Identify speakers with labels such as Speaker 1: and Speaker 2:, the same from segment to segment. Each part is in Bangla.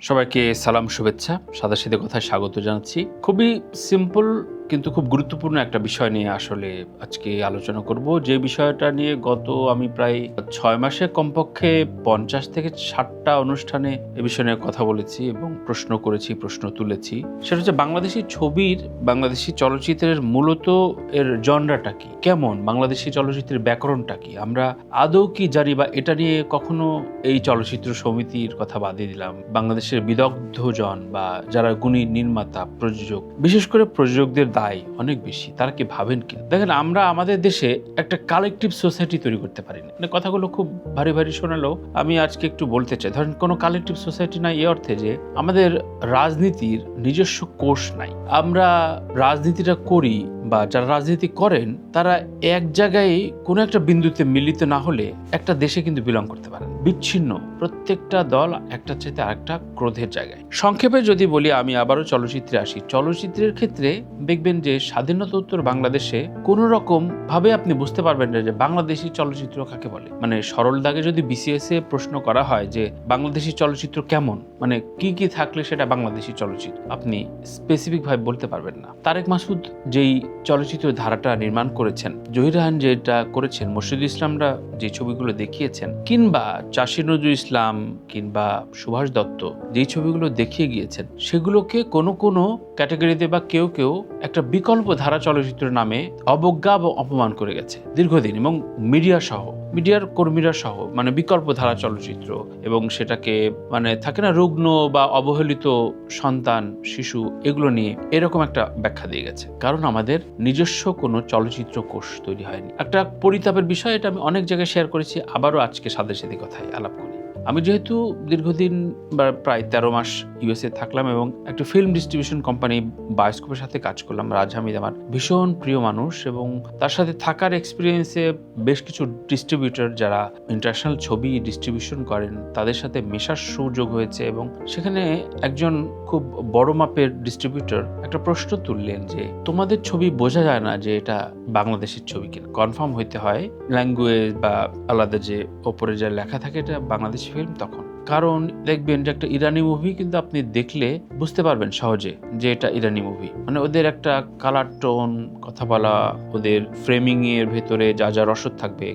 Speaker 1: সবাইকে সালাম, শুভেচ্ছা, সাদাসিধে কথায় স্বাগত জানাচ্ছি। খুবই সিম্পল কিন্তু খুব গুরুত্বপূর্ণ একটা বিষয় নিয়ে আসলে আজকে আলোচনা করব, যে বিষয়টা নিয়ে গত আমি প্রায় 6 মাসে কমপক্ষে 50 থেকে 60টা অনুষ্ঠানে এ বিষয় নিয়ে কথা বলেছি এবং প্রশ্ন করেছি, প্রশ্ন তুলেছি। সেটা হচ্ছে বাংলাদেশি ছবির, বাংলাদেশি চলচ্চিত্রের মূলত এর জনরাটা কি, কেমন বাংলাদেশি চলচ্চিত্রের ব্যাকরণটা কি, আমরা আদৌ কি জানি, বা এটা নিয়ে কখনো এই চলচ্চিত্র সমিতির কথা বাদই দিলাম, বাংলাদেশের বিদগ্ধজন বা যারা গুণী নির্মাতা, প্রযোজক, বিশেষ করে প্রযোজকদের দায় অনেক বেশি। তারা কি ভাবেন কি? দেখেন, আমরা আমাদের দেশে একটা কালেকটিভ সোসাইটি তৈরি করতে পারি না। মানে কথাগুলো খুব ভারী ভারী শোনালেও আমি আজকে একটু বলতে চাই, ধরেন কোনো কালেকটিভ সোসাইটি নাই এই অর্থে যে আমাদের রাজনীতির নিজস্ব কোষ নাই। আমরা রাজনীতিটা করি বা যারা রাজনীতি করেন তারা এক জায়গায় কোনো একটা বিন্দুতে মিলিত না হলে একটা দেশে কিন্তু বিলং করতে পারেন। বিচ্ছিন্ন প্রত্যেকটা দল একটা চাইতে আরেকটা ক্রোধের জায়গায়। সংক্ষেপে যদি বলি, আমি আবারও চলচ্চিত্রে আসি। চলচ্চিত্রের ক্ষেত্রে দেখবেন যে স্বাধীনতোত্তর বাংলাদেশে কোন রকম ভাবে আপনি বুঝতে পারবেন না যে বাংলাদেশি চলচ্চিত্র কাকে বলে। মানে সরল দাগে যদি বিসিএস এ প্রশ্ন করা হয় যে বাংলাদেশি চলচ্চিত্র কেমন, মানে কি কি থাকলে সেটা বাংলাদেশি চলচ্চিত্র, আপনি স্পেসিফিক ভাবে বলতে পারবেন না। তারেক মাসুদ যেই চলচ্চিত্র ধারাটা নির্মাণ করেছেন, জহির রায়হান যেটা করেছেন, মোর্শেদুল ইসলামরা যে ছবিগুলো দেখিয়েছেন, কিংবা চাষী নজরুল ইসলাম কিংবা সুভাষ দত্ত যেই ছবিগুলো দেখিয়ে গিয়েছেন, সেগুলোকে কোনো কোনো ক্যাটাগরিতে বা কেউ কেউ একটা বিকল্প ধারা চলচ্চিত্র নামে অবজ্ঞা এবং অপমান করে গেছে দীর্ঘদিন, এবং মিডিয়ার কর্মীরা সহ, মানে বিকল্প ধারা চলচ্চিত্র, এবং সেটাকে মানে থাকে না রুগ্ন বা অবহেলিত সন্তান, শিশু, এগুলো নিয়ে এরকম একটা ব্যাখ্যা দিয়ে গেছে। কারণ আমাদের নিজস্ব কোনো চলচ্চিত্র কোষ তৈরি হয়নি। একটা পরিতাপের বিষয়, এটা আমি অনেক জায়গায় শেয়ার করেছি, আবারও আজকে সাথে কথায় আলাপ করি। আমি যেহেতু দীর্ঘদিন বা প্রায় 13 মাস ইউএসএ থাকলাম এবং একটা ফিল্ম ডিস্ট্রিবিউশন কোম্পানি বায়োস্কোপের সাথে কাজ করলাম, রাজ হামিদ আমার ভীষণ প্রিয় মানুষ, এবং তার সাথে থাকার এক্সপিরিয়েন্সে বেশ কিছু ডিস্ট্রিবিউটর যারা ইন্টারন্যাশনাল ছবি ডিস্ট্রিবিউশন করেন তাদের সাথে মেশার সুযোগ হয়েছে। এবং সেখানে একজন খুব বড় মাপের ডিস্ট্রিবিউটর একটা প্রশ্ন তুললেন যে তোমাদের ছবি বোঝা যায় না যে এটা বাংলাদেশের ছবি কিনা, কনফার্ম হইতে হয় ল্যাঙ্গুয়েজ বা আলাদা যে ওপরে যা লেখা থাকে এটা বাংলাদেশি ফিল্ম তখন। কারণ দেখবেন যে একটা ইরানি মুভি কিন্তু আপনি দেখলে বুঝতে পারবেন সহজে যে এটা ইরানি মুভি। মানে ওদের একটা কালার টোন, কথা বলা, ওদের ফ্রেমিং এর ভেতরে যা যা রসদ থাকবে,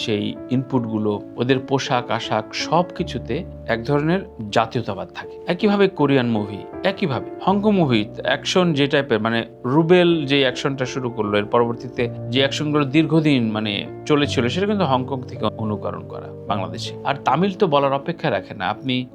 Speaker 1: সেই ইনপুটগুলো, ওদের পোশাক আশাক, সব কিছুতে এক ধরনের জাতীয়তাবাদ থাকে। একইভাবে কোরিয়ান মুভি, একইভাবে হংকং মুভি, অ্যাকশন যে টাইপের, মানে রুবেল যে অ্যাকশনটা শুরু করলো, এর পরবর্তীতে যে অ্যাকশনগুলো দীর্ঘদিন মানে চলেছিল, সেটা কিন্তু হংকং থেকে অনুকরণ করা বাংলাদেশে। আর তামিল তো বলার অপেক্ষা রাখে না।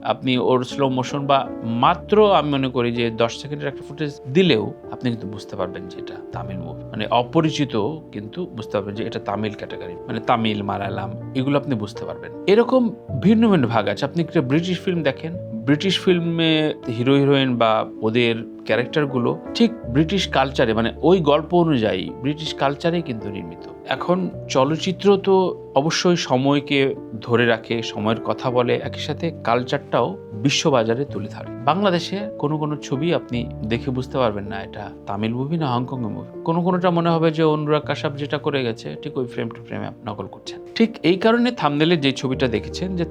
Speaker 1: আপনি ওর স্লো মোশন বা মাত্র আমি মনে করি যে 10 সেকেন্ডের একটা ফুটেজ দিলেও আপনি কিন্তু বুঝতে পারবেন যে এটা তামিল মুভি। মানে অপরিচিত কিন্তু বুঝতে পারবেন যে এটা তামিল ক্যাটাগরি, মানে তামিল, মালায়ালাম, এগুলো আপনি বুঝতে পারবেন। এরকম ভিন্ন ভিন্ন ভাগ আছে। আপনি একটা ব্রিটিশ ফিল্ম দেখেন, ব্রিটিশ ফিল্মে হিরো হিরোইন বা ওদের ক্যারেক্টারগুলো ঠিক ব্রিটিশ কালচারে, মানে ওই গল্প অনুযায়ী ব্রিটিশ কালচারে কিন্তু নির্মিত। এখন চলচ্চিত্র তো অবশ্যই সময়কে ধরে রাখে, সময়ের কথা বলে, একই সাথে কালচারটাও বিশ্ববাজারে তুলে ধরে। বাংলাদেশে কোনো কোনো ছবি আপনি দেখে বুঝতে পারবেন না এটা তামিল মুভি না হংকং মুভি। কোনোটা মনে হবে যে অনুরাগ কাশ্যপ যেটা করে গেছে ঠিক ওই ফ্রেম টু ফ্রেমে নকল করছেন। ঠিক এই কারণে থাম্বনেলে যে ছবিটা দেখেছেন যে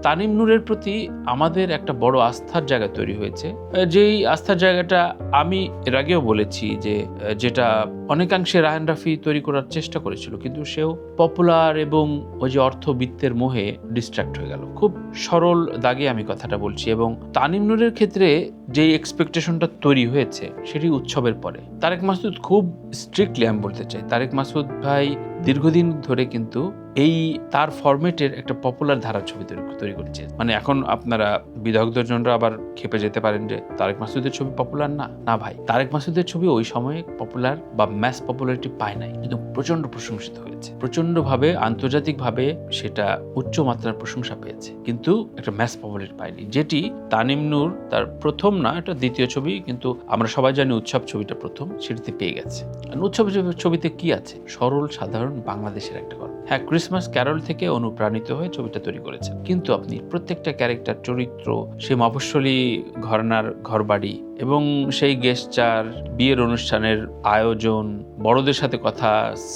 Speaker 1: তানিম নূরের প্রতি আমাদের একটা বড় আস্থার জায়গা তৈরি হয়েছে। যেই আস্থার জায়গাটা আমি এর আগেও বলেছি যে যেটা অনেকাংশে রায়হান রাফি তৈরি করার চেষ্টা করেছিল, কিন্তু সেও পপুলার এবং ওই যে অর্থবিত্তের মোহে ডিস্ট্রাক্ট হয়ে গেল। খুব সরল দাগে আমি কথাটা বলছি। এবং তানিম নূরের ক্ষেত্রে যে এক্সপেকটেশনটা তৈরি হয়েছে সেটি উৎসবের পরে। তারেক মাসুদ খুব স্ট্রিক্টলি আমি বলতে চাই, তারেক মাসুদ ভাই দীর্ঘদিন ধরে কিন্তু এই তার ফরম্যাটের একটা পপুলার ধারার ছবি তৈরি করেছে। মানে এখন আপনারা বিদগ্ধজনরা আবার খেপে যেতে পারেন যে তারেক মাসুদের ছবি পপুলার না ভাই, তারেক মাসুদের ছবি ওই সময়ে পপুলার বা ম্যাস পপুলারিটি পায় নাই, কিন্তু প্রচন্ড প্রশংসিত হয়েছে, প্রচন্ডভাবে আন্তর্জাতিকভাবে সেটা উচ্চ মাত্রার প্রশংসা পেয়েছে, কিন্তু একটা ম্যাস পপুলারিটি পায়নি। যেটি তানিম নূর তার প্রথম না, এটা দ্বিতীয় ছবি, কিন্তু আমরা সবাই জানি উৎসব ছবিটা প্রথম, সেটিতে পেয়ে গেছে। উৎসব ছবিতে কি আছে? সরল সাধারণ বাংলাদেশের একটা গল্প। হ্যাঁ, ক্রিসমাস ক্যারল থেকে অনুপ্রাণিত হয়ে ছবিটা তৈরি করেছেন, কিন্তু আপনি প্রত্যেকটা ক্যারেক্টার, চরিত্র, সেই মফস্বলী ঘরানার ঘরবাড়ি এবং সেই গেস্টার, বিয়ের অনুষ্ঠানের আয়োজন, বড়দের সাথে কথা,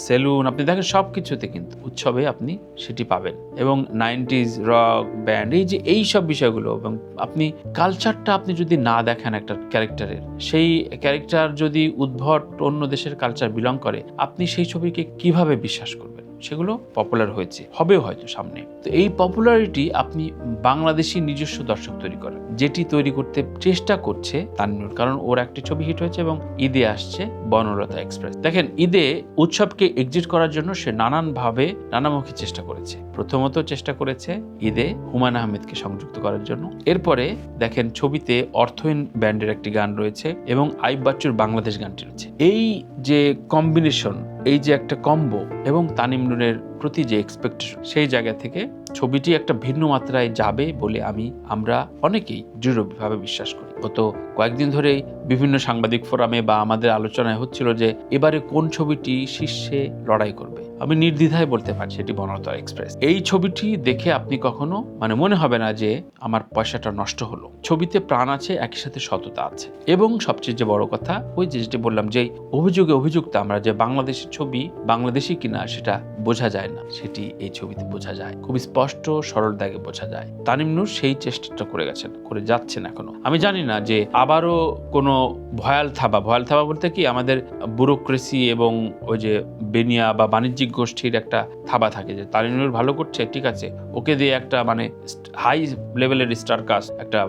Speaker 1: সেলুন, আপনি দেখেন সবকিছুতে কিন্তু উৎসবে আপনি সেটি পাবেন। এবং 90s রক ব্যান্ড, এই সব বিষয়গুলো, এবং আপনি কালচারটা আপনি যদি না দেখেন একটা ক্যারেক্টারের, সেই ক্যারেক্টার যদি উদ্ভট অন্য দেশের কালচার বিলং করে, আপনি সেই ছবিকে কিভাবে বিশ্বাস করবেন? সেগুলো পপুলার হয়েছে, হবেও হয়তো সামনে। তো এই পপুলারিটি আপনি বাংলাদেশি নিজস্ব দর্শক তৈরি করেন, যেটি তৈরি করতে চেষ্টা করছে তাননূর, কারণ ওর একটি ছবি হিট হয়েছে এবং ঈদে আসছে বনলতা এক্সপ্রেস। দেখেন, ঈদে উৎসবকে এক্সিট করার জন্য সে নানানভাবে নানামুখী চেষ্টা করেছে। প্রথমত চেষ্টা করেছে ঈদে হুমায়ুন আহমেদকে সংযুক্ত করার জন্য। এরপরে দেখেন ছবিতে অর্থহীন ব্যান্ডের একটি গান রয়েছে এবং আইয়ুব বাচ্চুর বাংলাদেশ গানটি রয়েছে। এই যে কম্বিনেশন, এই যে একটা কম্বো, এবং তানিম নূরের প্রতি যে এক্সপেকটেশন, সেই জায়গা থেকে ছবিটি একটা ভিন্ন মাত্রায় যাবে বলে আমরা অনেকেই দৃঢ়ভাবে বিশ্বাস করি। গত কয়েকদিন ধরেই বিভিন্ন সাংবাদিক ফোরামে বা আমাদের আলোচনায় হচ্ছিল যে এবারে কোন ছবিটি শীর্ষে লড়াই করবে। আমি নির্দ্বিধায় বলতে পারছি এটি বনলতা এক্সপ্রেস। এই ছবিটি দেখে আপনি কখনো মনে হবে না যে আমার পয়সাটা নষ্ট হলো। ছবিতে প্রাণ আছে, একই সাথে সততা আছে, এবং সবচেয়ে যে বড় কথা, ওই যেটি বললাম, যে অভিযুক্ত আমরা যে বাংলাদেশি ছবি বাংলাদেশি কিনা সেটা বোঝা যায় না, সেটি এই ছবিতে বোঝা যায়, খুব স্পষ্ট সরল দাগে বোঝা যায়। তানিম নূর সেই চেষ্টাটা করে যাচ্ছেন এখনো। আমি জানি না যে আবারও কোনো ভয়াল থাবা বলতে কি, আমাদের ব্যুরোক্রেসি এবং ওই যে বেনিয়া বা বাণিজ্যিক গোষ্ঠীর একটা থাবা থাকে যে তানিম নূর ভালো করছে, ঠিক আছে, ওকে দিয়ে একটা হাই লেভেলের স্টার কাস্ট একটা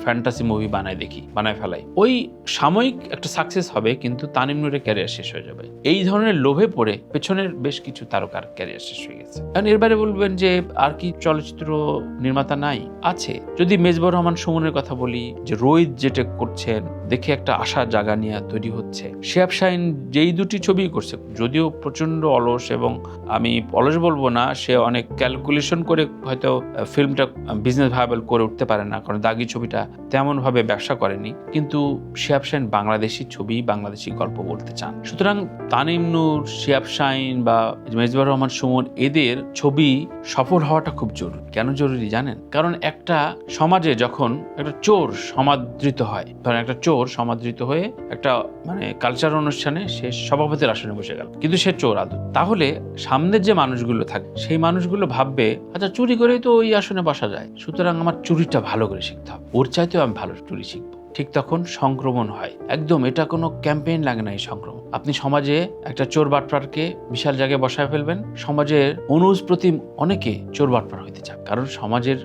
Speaker 1: ফ্যান্টাসি মুভি বানায় ফেলাই, ওই সাময়িক একটা সাকসেস হবে, কিন্তু তানিম নূরের ক্যারিয়ার শেষ হয়ে যাবে। এই ধরনের লোভে পড়ে পেছনের বেশ কিছু তারকার ক্যারিয়ার শেষ হয়ে গেছে। কারণ এরবারে বলবেন যে আর কি চলচ্চিত্র নির্মাতা নাই? আছে। যদি মেজবাহুর রহমান সুমনের কথা বলি, যে রোহিত যেটা করছেন দেখে একটা আশার জায়গা নিয়ে তৈরি হচ্ছে। শিহাব শাহীন যেই দুটি ছবি করছে, যদিও প্রচন্ড অলস, এবং আমি অলস বলবো না, সে অনেক ক্যালকুলেশন করে হয়তো ফিল্মটা বিজনেস ভায়াবল করে উঠতে পারে না, কারণ দাগি ছবিটা তেমন ভাবে ব্যবসা করেনি, কিন্তু শিহাব শাহীন বাংলাদেশি ছবি, বাংলাদেশি গল্প বলতে চান। সুতরাং তানিম নূর, শিহাব শাহীন বা মেজবাহুর রহমান সুমন, এদের ছবি সফল হওয়াটা খুব জরুরি। কেন জরুরি জানেন? কারণ একটা সমাজে যখন একটা চোর সমাদৃত হয়, ধরেন একটা চোর সমাদৃত হয়ে একটা কালচার অনুষ্ঠানে সে সভাপতির আসনে বসে গেল, কিন্তু সে চোর আদৌ, তাহলে সামনের যে মানুষগুলো থাকে সেই মানুষগুলো ভাববে, আচ্ছা চুরি করেই তো ওই আসনে বসা যায়, সুতরাং আমার চুরিটা ভালো করে শিখতে হবে, ওর চাইতেও আমি ভালো চুরি শিখবো। ঠিক তখন সংক্রমণ হয় একদম। এটা কোনো ক্যাম্পেইন লাগে না, এই সংক্রমণ। আপনি সমাজে একটা চোর বাটপারকে বিশাল জায়গায় বসায় ফেলবেন, সমাজের অনুজ প্রতি অনেকে চোর বাটপার হইতে চায়, কারণ সমাজের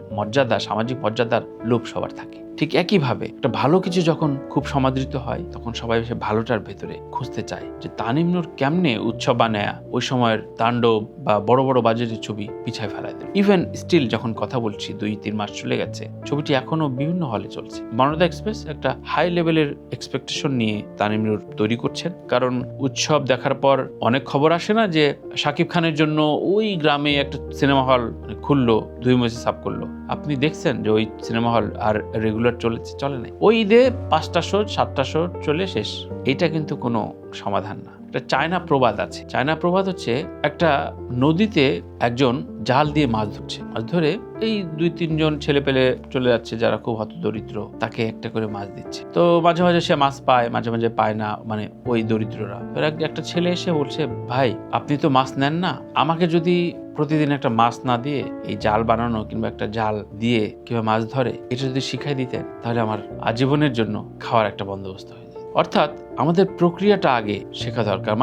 Speaker 1: সামাজিক মর্যাদার লোভ সবার থাকে। ঠিক একইভাবে একটা ভালো কিছু যখন খুব সমাদৃত হয়, তখন সবাই সে ভালোটার ভেতরে খুঁজতে চায় যে তানিম নূর কেমনে উৎসব বানায়া ওই সময়ের তাণ্ডব বা বড় বড় বাজেটের ছবি পিছায় ফেলায় দেয়। ইভেন স্টিল যখন কথা বলছি 2-3 মাস চলে গেছে, ছবিটি এখনো বিভিন্ন হলে চলছে। বনলতা এক্সপ্রেস একটা হাই লেভেলের এক্সপেকটেশন নিয়ে তানিম নূর তৈরি করছেন, কারণ উৎসব দেখার পর অনেক খবর আসে না যে শাকিব খানের জন্য ওই গ্রামে একটা সিনেমা হল খুললো, 2 মাসে সাফ করলো। আপনি দেখছেন যে ওই সিনেমা হল আর রেগুলার চলে নাই, ওই ঈদে 5টা শো 7টা শো চলে শেষ। এটা কিন্তু কোনো সমাধান না। একটা চায়না প্রবাদ আছে। চায়না প্রবাদ হচ্ছে, একটা নদীতে একজন জাল দিয়ে মাছ ধরে এই 2-3 জন ছেলে পেলে চলে যাচ্ছে যারা খুব হতদরিদ্র, তাকে একটা করে মাছ দিচ্ছে। তো মাঝে মাঝে সে মাছ পায়, মাঝে মাঝে পায় না, ওই দরিদ্ররা। একটা ছেলে এসে বলছে, ভাই আপনি তো মাছ নেন না, আমাকে যদি প্রতিদিন একটা মাছ না দিয়ে এই জাল বানানো কিংবা একটা জাল দিয়ে কিংবা মাছ ধরে এটা যদি শিখাই দিতেন, তাহলে আমার আজীবনের জন্য খাওয়ার একটা বন্দোবস্ত হয়ে যেত। অর্থাৎ আমাদের প্রক্রিয়াটা আগে শেখা দরকার।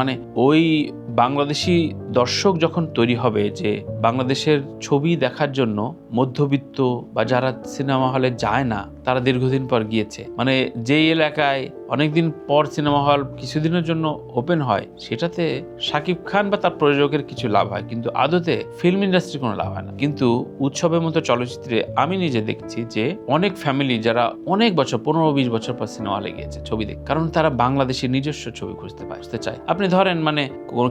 Speaker 1: ওই বাংলাদেশি দর্শক যখন তৈরি হবে, যে বাংলাদেশের ছবি দেখার জন্য মধ্যবিত্ত বা যারা সিনেমা হলে যায় না, তারা দীর্ঘদিন পর গিয়েছে, যেই এলাকায় অনেকদিন পর সিনেমা হল কিছুদিনের জন্য ওপেন হয়, সেটাতে শাকিব খান বা তার প্রযোজকের কিছু লাভ হয়, কিন্তু আদতে ফিল্ম ইন্ডাস্ট্রির কোনো লাভ হয় না। কিন্তু উৎসবের মতো চলচ্চিত্রে আমি নিজে দেখছি যে অনেক ফ্যামিলি যারা অনেক বছর 15-20 বছর পর সিনেমা হলে গিয়েছে ছবি দেখে, কারণ তারা বাংলাদেশের নিজস্ব ছবি খুঁজতে চায়। আপনি ধরেন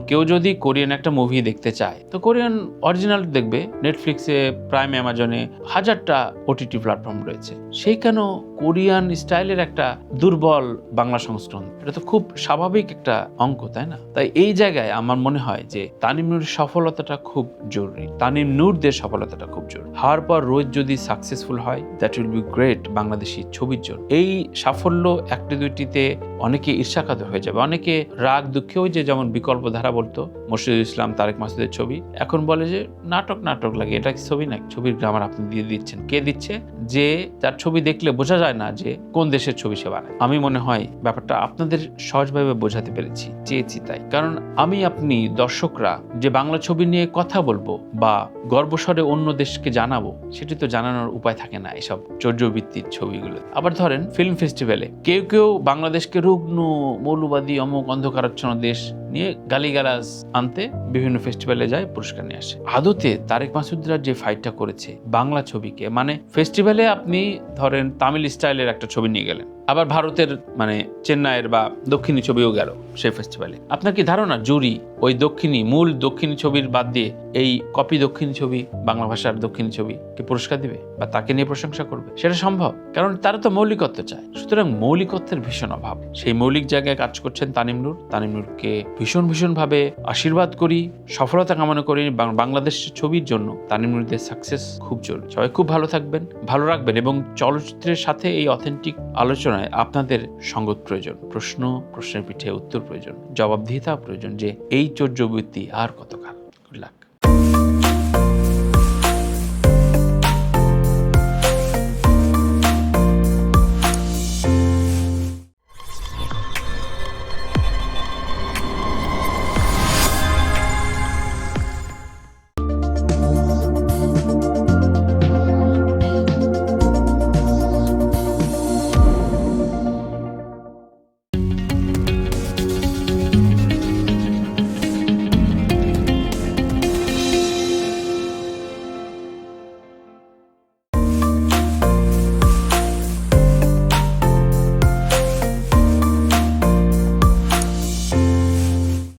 Speaker 1: কেউ যদি কোরিয়ান একটা মুভি দেখতে চায়, তো কোরিয়ান অরিজিনাল দেখবে। নেটফ্লিক্সে, প্রাইম, অ্যামাজনে 1000টা ওটিটি প্ল্যাটফর্ম রয়েছে। সেই কেন কোরিয়ান স্টাইলের একটা দুর্বল বাংলা সংস্করণ। এটা তো খুব স্বাভাবিক একটা অঙ্ক, তাই না? তাই এই জায়গায় আমার মনে হয় যে তানিম নূরের সফলতাটা খুব জরুরি, তানিম নূরদের সফলতাটা খুব জরুরি। হওয়ার পর রোজ যদি সাকসেসফুল হয়, that will be great Bangladeshi ছবির জন্য। এই সাফল্য একটি দুইটিতে অনেকে ঈর্ষাকাত হয়ে যাবে, অনেকে রাগ দুঃখে, ওই যে যেমন বিকল্প ধারা বলতো মোর্শেদুল ইসলাম, তারেক মাসুদের ছবি এখন বলে যে নাটক লাগে, এটা কি ছবি না? ছবির গ্রামার আপনি দিয়ে দিচ্ছেন। কে দিচ্ছে? যে যার ছবি দেখলে বোঝা যায় না যে কোন দেশের ছবি সে বানায়। আমি মনে হয় ব্যাপারটা আপনাদের সহজভাবে বোঝাতে পেরেছি, চেয়েছি তাই। কারণ আমি আপনি দর্শকরা যে বাংলা ছবি নিয়ে কথা বলবো বা গর্বস্বরে অন্য দেশকে জানাবো, সেটি তো জানানোর উপায় থাকে না এসব চর্যবৃত্তির ছবিগুলো। আবার ধরেন ফিল্ম ফেস্টিভ্যালে কেউ বাংলাদেশকে রুগ্ন, মৌলবাদী, অমুক, অন্ধকারাচ্ছন্ন দেশ নিয়ে গালিগালাজ আনতে বিভিন্ন ফেস্টিভ্যালে যায়, পুরস্কার নিয়ে আসে। আদতে তারেক মাসুদরা যে ফাইটটা করেছে বাংলা ছবিকে, মানে ফেস্টিভ্যালে আপনি ধরেন তামিল স্টাইলের একটা ছবি নিয়ে গেলেন, আবার ভারতের মানে চেন্নাইয়ের বা দক্ষিণী ছবিও গেল সেই ফেস্টিভ্যালে, আপনার কি ধারণা জুরি ওই মূল দক্ষিণী ছবির বাদ দিয়ে এই কপি দক্ষিণী ছবি, বাংলা ভাষার দক্ষিণী ছবিকে পুরস্কার দিবে বা তাকে নিয়ে প্রশংসা করবে? সেটা সম্ভব? কারণ তারা তো মৌলিকত্ব চায়। সুতরাং মৌলিকত্বের ভীষণ অভাব। সেই মৌলিক জায়গায় কাজ করছেন তানিম নূর। তানিম নূরকে ভীষণ ভাবে আশীর্বাদ করি, সফলতা কামনা করি বাংলাদেশের ছবির জন্য। তানিম নূরদের সাকসেস খুব জরুরি। সবাই খুব ভালো থাকবেন, ভালো রাখবেন, এবং চলচ্চিত্রের সাথে এই অথেন্টিক আলোচনায় আপনাদের সঙ্গত প্রয়োজন, প্রশ্নের পিঠে উত্তর প্রয়োজন, জবাবদিহিতা প্রয়োজন, যে এই চর্যবৃত্তি আর কতকাল।